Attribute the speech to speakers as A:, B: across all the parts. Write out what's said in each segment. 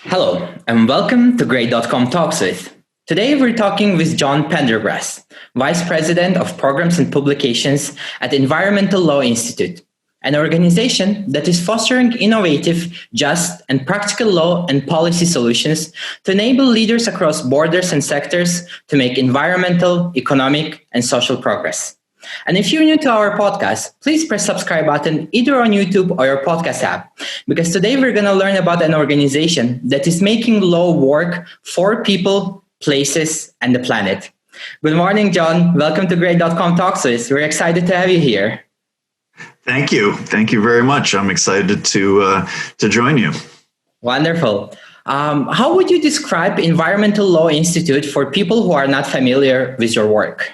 A: Hello, and welcome to Grade.com Talks With. Today we're talking with John Pendergrass, Vice President of Programs and Publications at the Environmental Law Institute, an organization that is fostering innovative, just, and practical law and policy solutions to enable leaders across borders and sectors to make environmental, economic, and social progress. And if you're new to our podcast, please press subscribe button either on YouTube or your podcast app, because today we're going to learn about an organization that is making law work for people, places, and the planet. Good morning, John. Welcome to Grade.com Talks With. We're excited to have you here.
B: Thank you. Thank you very much. I'm excited to join you.
A: Wonderful. How would you describe Environmental Law Institute for people who are not familiar with your work?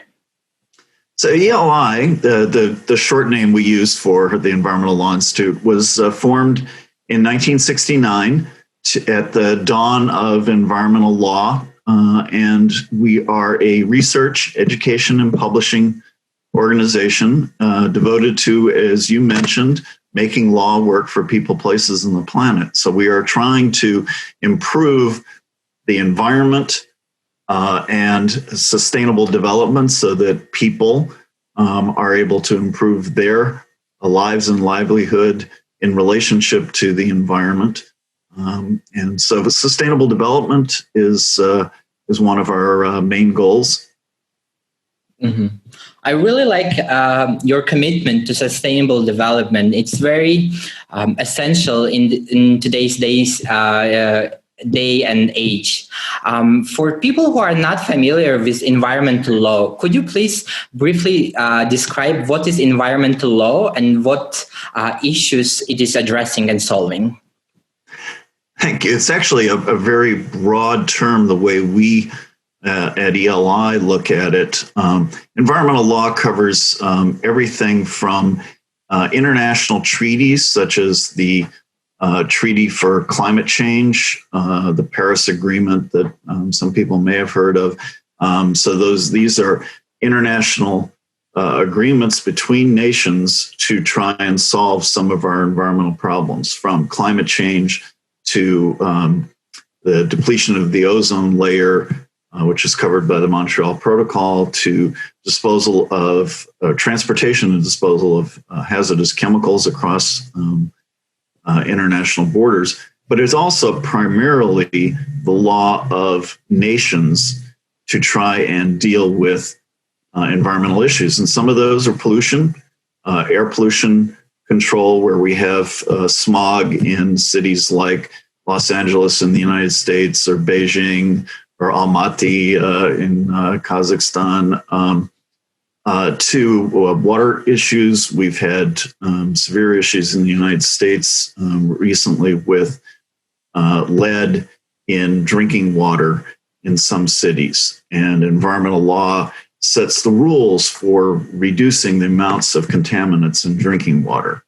B: So ELI, the short name we use for the Environmental Law Institute, was formed in 1969 at the dawn of environmental law. And we are a research, education, and publishing organization devoted to, as you mentioned, making law work for people, places, and the planet. So we are trying to improve the environment and sustainable development so that people are able to improve their lives and livelihood in relationship to the environment. And so sustainable development is one of our main goals.
A: Mm-hmm. I really like your commitment to sustainable development. It's very essential in today's day and age. For people who are not familiar with environmental law, could you please briefly describe what is environmental law and what issues it is addressing and solving?
B: Thank you. It's actually a very broad term, the way we at ELI look at it. Environmental law covers everything from international treaties, such as the Treaty for Climate Change, the Paris Agreement that some people may have heard of. So these are international agreements between nations to try and solve some of our environmental problems, from climate change to the depletion of the ozone layer, which is covered by the Montreal Protocol, to disposal of transportation and disposal of hazardous chemicals across international borders. But it's also primarily the law of nations to try and deal with environmental issues. And some of those are pollution, air pollution control, where we have smog in cities like Los Angeles in the United States, or Beijing, or Almaty in Kazakhstan, to water issues. We've had severe issues in the United States recently with lead in drinking water in some cities. And environmental law sets the rules for reducing the amounts of contaminants in drinking water.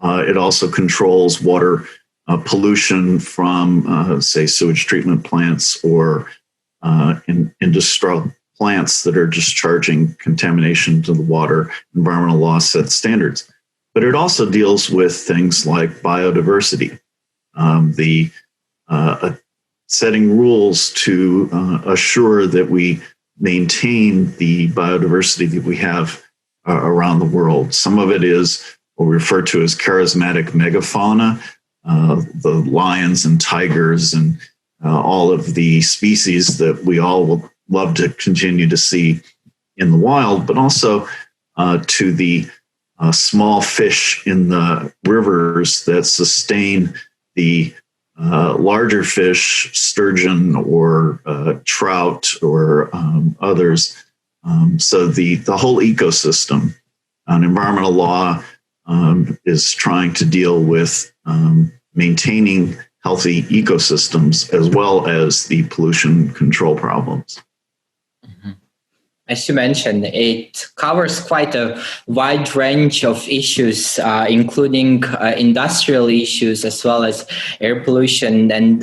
B: It also controls water pollution from, say, sewage treatment plants or industrial plants that are discharging contamination to the water. Environmental law sets standards. But it also deals with things like biodiversity, setting rules to assure that we maintain the biodiversity that we have around the world. Some of it is what we refer to as charismatic megafauna, the lions and tigers and all of the species that we all will love to continue to see in the wild, but also to the small fish in the rivers that sustain the larger fish, sturgeon or trout or others. So the whole ecosystem. Environmental law is trying to deal with maintaining healthy ecosystems as well as the pollution control problems.
A: As you mentioned, it covers quite a wide range of issues, including industrial issues as well as air pollution and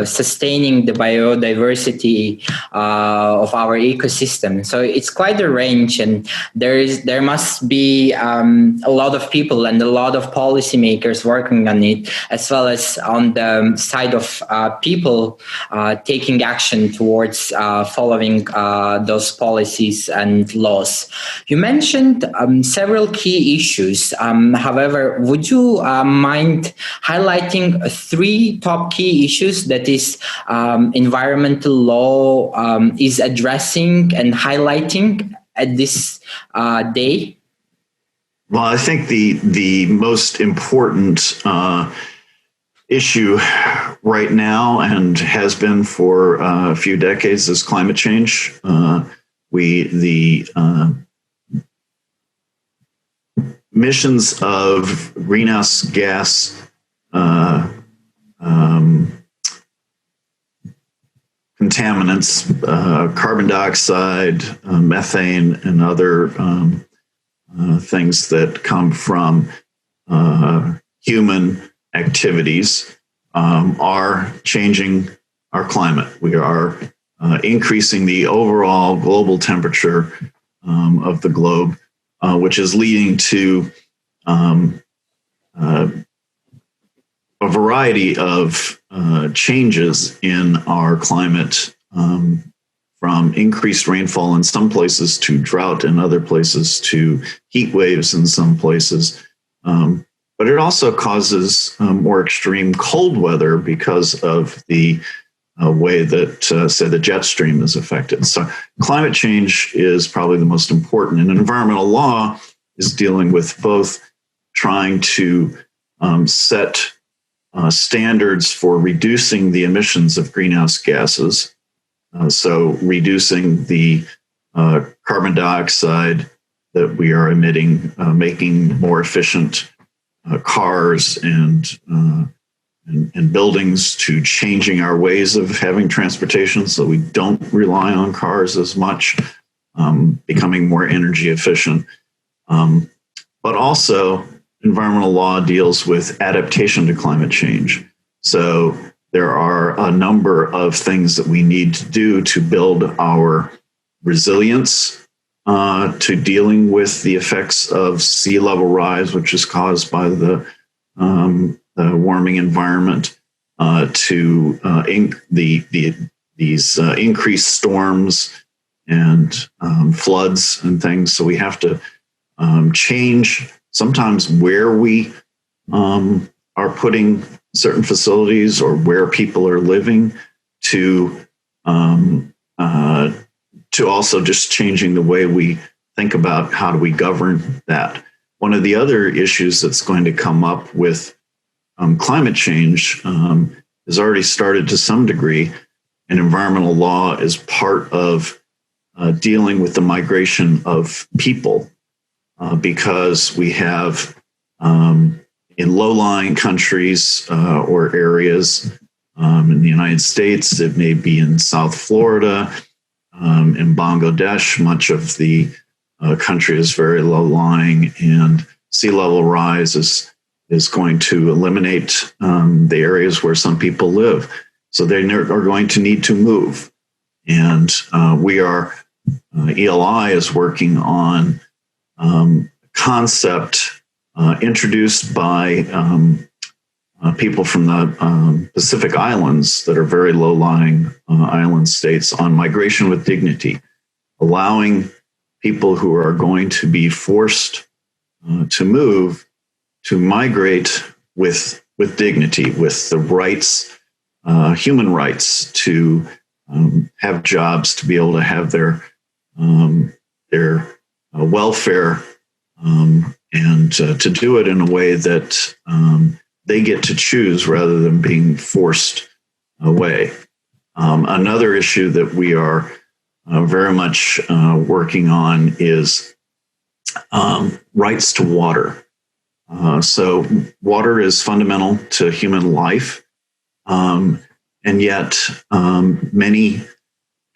A: sustaining the biodiversity of our ecosystem. So it's quite a range, and there must be a lot of people and a lot of policymakers working on it, as well as on the side of people taking action towards following those policies and laws. You mentioned several key issues. However, would you mind highlighting three top key issues that is environmental law is addressing and highlighting at this day?
B: Well, I think the most important issue right now and has been for a few decades is climate change. The emissions of greenhouse gas contaminants, carbon dioxide, methane, and other things that come from human activities are changing our climate. We are increasing the overall global temperature of the globe, which is leading to a variety of changes in our climate, from increased rainfall in some places to drought in other places to heat waves in some places. But it also causes more extreme cold weather because of the way that, say, the jet stream is affected. So climate change is probably the most important. And environmental law is dealing with both trying to set standards for reducing the emissions of greenhouse gases. So reducing the carbon dioxide that we are emitting, making more efficient cars and buildings, to changing our ways of having transportation so we don't rely on cars as much, becoming more energy efficient. But also, environmental law deals with adaptation to climate change. So there are a number of things that we need to do to build our resilience to dealing with the effects of sea level rise, which is caused by the warming environment, to these increased storms and floods and things. So we have to change sometimes where we are putting certain facilities or where people are living, to also just changing the way we think about how do we govern that. One of the other issues that's going to come up with climate change has already started to some degree, and environmental law is part of dealing with the migration of people, because we have in low-lying countries or areas in the United States, it may be in South Florida, in Bangladesh, much of the country is very low-lying, and sea level rise is going to eliminate the areas where some people live. So they are going to need to move. And ELI is working on concept introduced by people from the Pacific Islands that are very low-lying island states on migration with dignity, allowing people who are going to be forced to move to migrate with dignity, with the rights, human rights to have jobs, to be able to have their welfare, and to do it in a way that they get to choose rather than being forced away. Another issue that we are very much working on is rights to water. So water is fundamental to human life, and yet many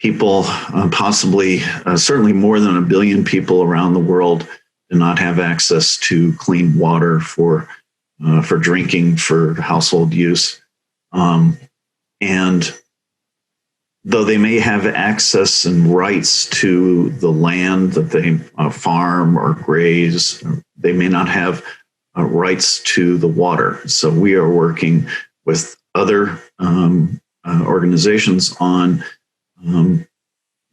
B: people, possibly, certainly more than 1 billion people around the world, do not have access to clean water for drinking, for household use. And though they may have access and rights to the land that they farm or graze, they may not have rights to the water. So we are working with other organizations on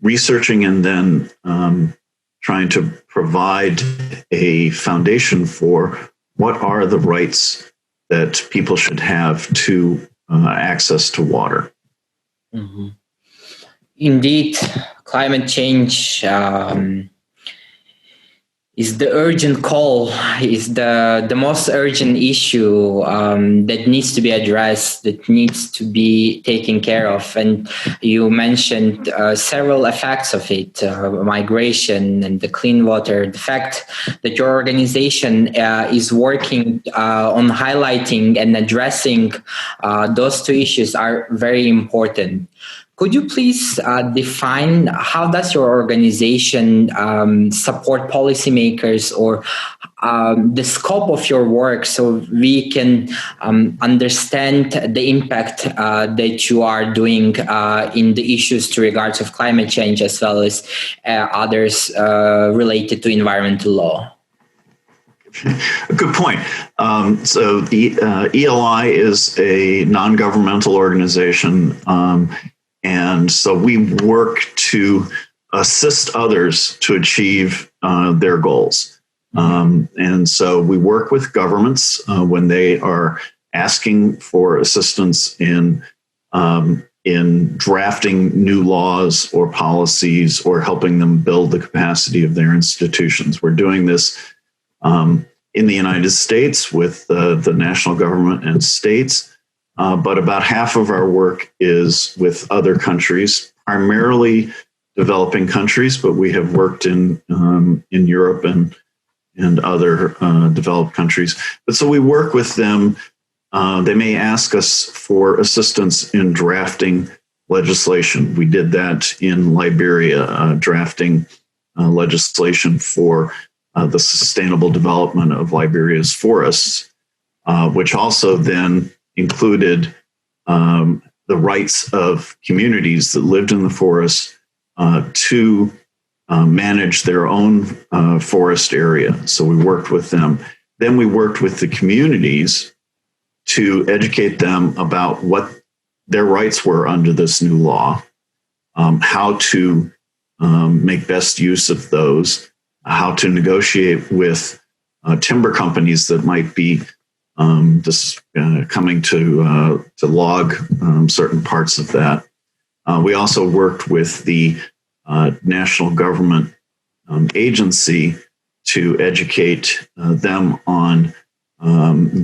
B: researching and then trying to provide a foundation for what are the rights that people should have to access to water.
A: Mm-hmm. Indeed, climate change is the urgent call, is the most urgent issue that needs to be addressed, that needs to be taken care of. And you mentioned several effects of it, migration and the clean water. The fact that your organization is working on highlighting and addressing those two issues are very important. Could you please define how does your organization support policymakers, or the scope of your work, so we can understand the impact that you are doing in the issues to regards of climate change, as well as others related to environmental law?
B: Good point. So the ELI is a non-governmental organization. And so we work to assist others to achieve their goals. And so we work with governments when they are asking for assistance in drafting new laws or policies, or helping them build the capacity of their institutions. We're doing this in the United States with the national government and states. But about half of our work is with other countries, primarily developing countries, but we have worked in Europe and other developed countries. But so we work with them. They may ask us for assistance in drafting legislation. We did that in Liberia, drafting legislation for the sustainable development of Liberia's forests, which also then included the rights of communities that lived in the forest to manage their own forest area. So we worked with them. Then we worked with the communities to educate them about what their rights were under this new law, how to make best use of those, how to negotiate with timber companies that might be coming to log certain parts of that. We also worked with the national government agency to educate them on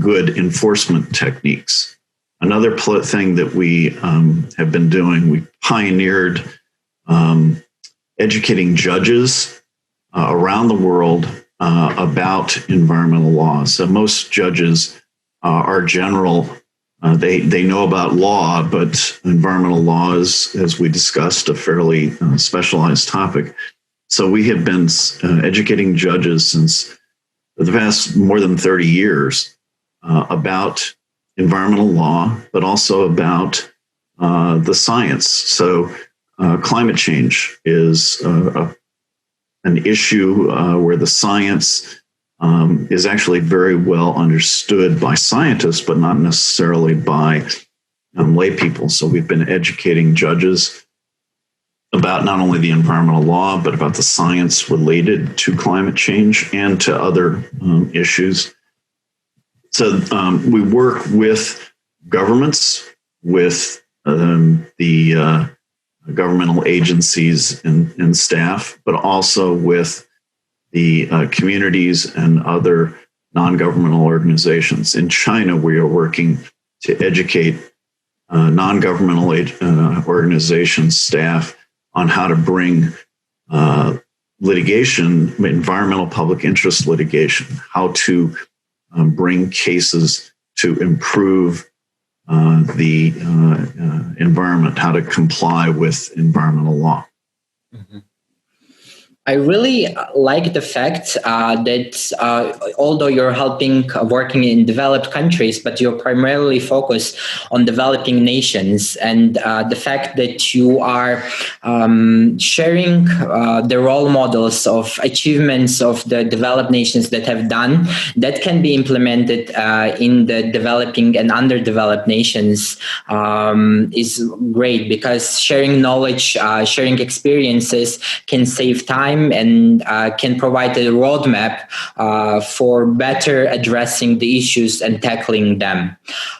B: good enforcement techniques. Another thing that we have been doing, we pioneered educating judges around the world about environmental law. So most judges are general. They know about law, but environmental law is, as we discussed, a fairly specialized topic. So we have been educating judges since the past more than 30 years about environmental law, but also about the science. So climate change is an issue where the science is actually very well understood by scientists, but not necessarily by lay people. So we've been educating judges about not only the environmental law, but about the science related to climate change and to other issues. So we work with governments, with the governmental agencies and staff, but also with the communities and other non-governmental organizations. In China, we are working to educate non-governmental organizations, staff, on how to bring litigation, environmental public interest litigation, how to bring cases to improve the environment, how to comply with environmental law.
A: Mm-hmm. I really like the fact that although you're working in developed countries, but you're primarily focused on developing nations, and the fact that you are sharing the role models of achievements of the developed nations that have done, that can be implemented in the developing and underdeveloped nations is great, because sharing knowledge, sharing experiences can save time and can provide a roadmap for better addressing the issues and tackling them.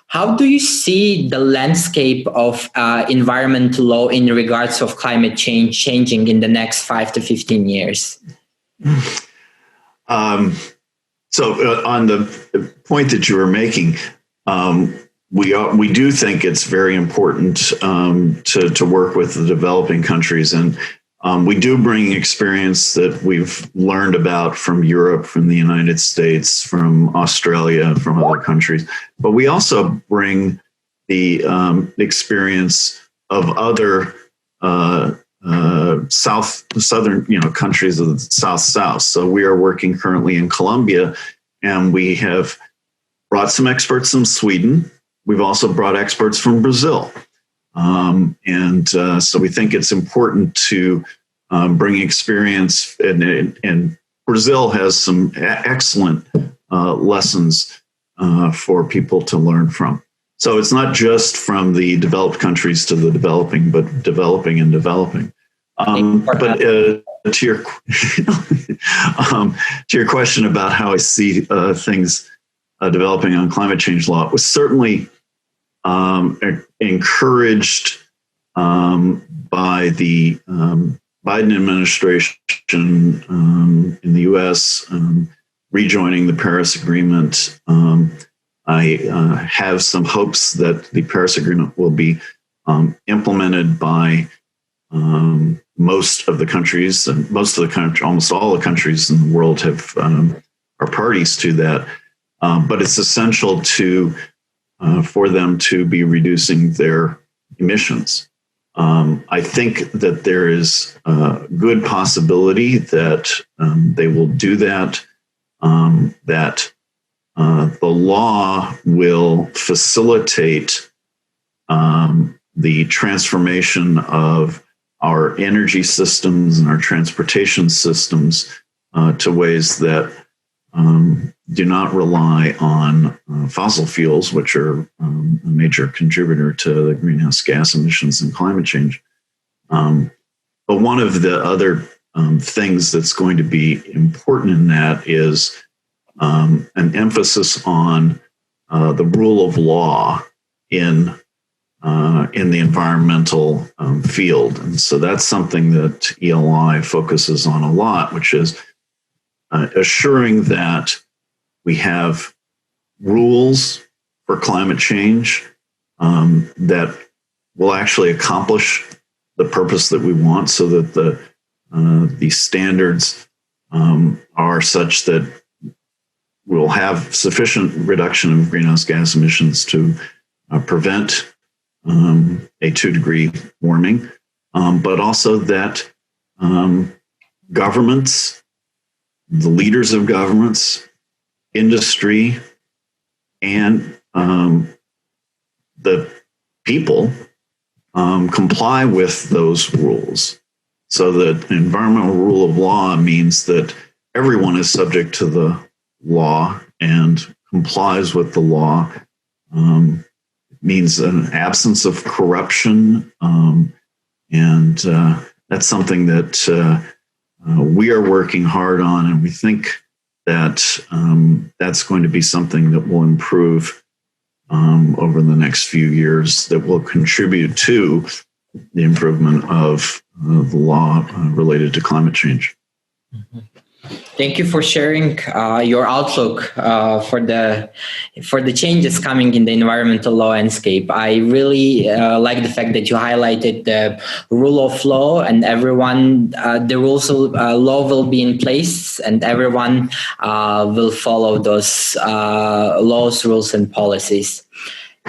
A: How do you see the landscape of environmental law in regards of climate change changing in the next 5 to 15 years?
B: On the point that you were making, we do think it's very important to work with the developing countries, and we do bring experience that we've learned about from Europe, from the United States, from Australia, from other countries. But we also bring the experience of other southern countries of the South. So we are working currently in Colombia, and we have brought some experts from Sweden. We've also brought experts from Brazil. So we think it's important to bring experience, and Brazil has some excellent lessons for people to learn from. So it's not just from the developed countries to the developing, but developing and developing. But to your question about how I see things developing on climate change law, it was certainly encouraged by the Biden administration in the U.S. Rejoining the Paris Agreement. I have some hopes that the Paris Agreement will be implemented by most of the countries, and almost all the countries in the world are parties to that. But it's essential for them to be reducing their emissions. I think that there is a good possibility that they will do that, that the law will facilitate the transformation of our energy systems and our transportation systems to ways that do not rely on fossil fuels, which are a major contributor to the greenhouse gas emissions and climate change. But one of the other things that's going to be important in that is an emphasis on the rule of law in the environmental field. And so that's something that ELI focuses on a lot, which is assuring that we have rules for climate change that will actually accomplish the purpose that we want, so that the standards are such that we'll have sufficient reduction of greenhouse gas emissions to prevent a 2-degree warming, but also that governments, the leaders of governments, industry, and the people comply with those rules. So that environmental rule of law means that everyone is subject to the law and complies with the law. It means an absence of corruption, and that's something that we are working hard on, and we think that that's going to be something that will improve over the next few years, that will contribute to the improvement of the law related to climate change.
A: Mm-hmm. Thank you for sharing your outlook for the changes coming in the environmental law landscape. I really like the fact that you highlighted the rule of law, and everyone, the rules of law will be in place, and everyone will follow those laws, rules, and policies.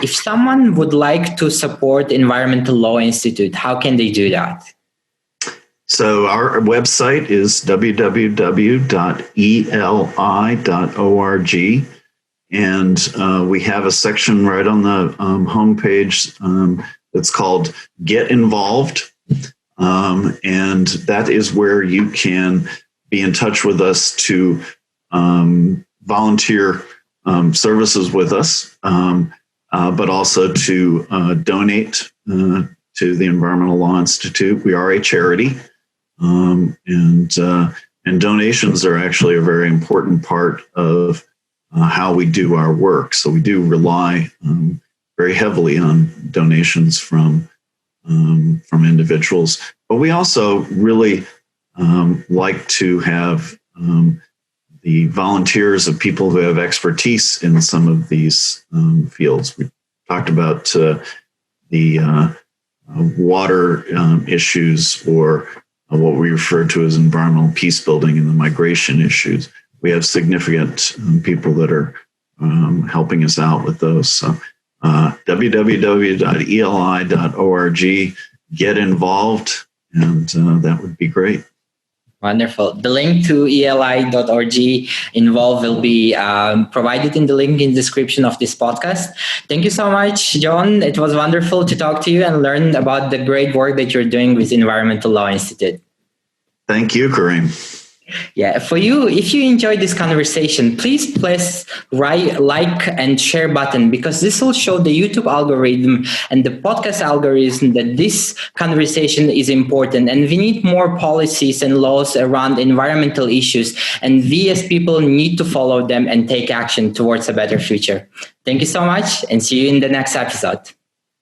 A: If someone would like to support Environmental Law Institute, how can they do that?
B: So our website is www.eli.org. And we have a section right on the homepage that's called Get Involved. And that is where you can be in touch with us to volunteer services with us, but also to donate to the Environmental Law Institute. We are a charity, and donations are actually a very important part of how we do our work. So we do rely very heavily on donations from individuals, but we also really like to have the volunteers of people who have expertise in some of these fields. We talked about the water issues, or what we refer to as environmental peace building, and the migration issues. We have significant people that are helping us out with those. So www.eli.org, get involved, and that would be great.
A: Wonderful. The link to eli.org involve will be provided in the link in the description of this podcast. Thank you so much, John. It was wonderful to talk to you and learn about the great work that you're doing with Environmental Law Institute.
B: Thank you, Kareem.
A: Yeah, for you, if you enjoyed this conversation, please press like and share button, because this will show the YouTube algorithm and the podcast algorithm that this conversation is important, and we need more policies and laws around environmental issues, and we as people need to follow them and take action towards a better future. Thank you so much, and see you in the next episode.